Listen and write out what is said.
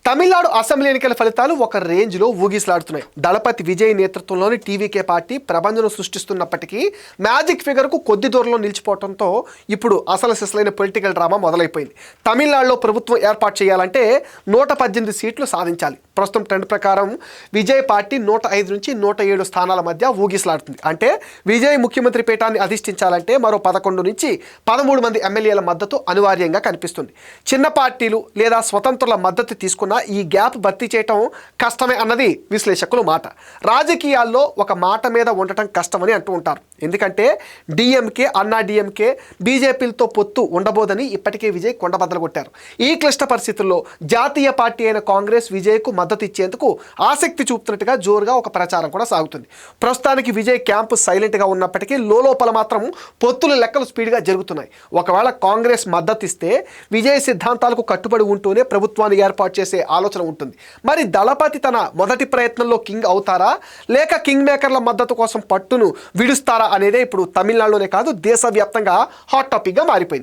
Tamil Nadu assembly ఎన్నికల ఫలితాలు ఒక రేంజ్లో ఊగిసలాడుతున్నాయి. దళపతి విజయ్ నేతృత్వంలోని టీవీకే పార్టీ ప్రపంచం సృష్టిస్తున్నప్పటికీ మ్యాజిక్ ఫిగర్కు కొద్ది దూరంలో నిలిచిపోవడంతో ఇప్పుడు అసలు సిసలైన పొలిటికల్ డ్రామా మొదలైపోయింది. తమిళనాడులో ప్రభుత్వం ఏర్పాటు చేయాలంటే 118 సీట్లు సాధించాలి. ప్రస్తుతం ట్రెండ్ ప్రకారం విజయ్ పార్టీ 105 నుంచి 107 స్థానాల మధ్య ఊగిసలాడుతుంది. అంటే విజయ్ ముఖ్యమంత్రి పీఠాన్ని అధిష్ఠించాలంటే మరో 11 నుంచి 13 మంది ఎమ్మెల్యేల మద్దతు అనివార్యంగా కనిపిస్తుంది. చిన్న పార్టీలు లేదా స్వతంత్రుల మద్దతు తీసుకున్న ఈ గ్యాప్ భర్తీ చేయటం కష్టమే అన్నది విశ్లేషకుల మాట. రాజకీయాల్లో ఒక మాట మీద ఉండటం కష్టమని అంటూ ఉంటారు. ఎందుకంటే డిఎంకే, అన్నా డిఎంకే, బీజేపీలతో పొత్తు ఉండబోదని ఇప్పటికే విజయ్ కొండబద్దలు కొట్టారు. ఈ క్లిష్ట పరిస్థితుల్లో జాతీయ పార్టీ అయిన కాంగ్రెస్ విజయ్కు మద్దతు ఇచ్చేందుకు ఆసక్తి చూపుతున్నట్టుగా జోరుగా ఒక ప్రచారం కూడా సాగుతుంది. ప్రస్తుతానికి విజయ్ క్యాంపు సైలెంట్గా ఉన్నప్పటికీ లోపల మాత్రం పొత్తుల లెక్కలు స్పీడ్గా జరుగుతున్నాయి. ఒకవేళ కాంగ్రెస్ మద్దతు ఇస్తే విజయ్ సిద్ధాంతాలకు కట్టుబడి ఉంటూనే ప్రభుత్వాన్ని ఏర్పాటు చేసే ఆలోచన ఉంటుంది. మరి దళపతి తన మొదటి ప్రయత్నంలో కింగ్ అవుతారా, లేక కింగ్ మేకర్ల మద్దతు కోసం పట్టును విడుస్తారా అనేదే ఇప్పుడు తమిళనాడులోనే కాదు దేశవ్యాప్తంగా హాట్ టాపిక్గా మారిపోయింది.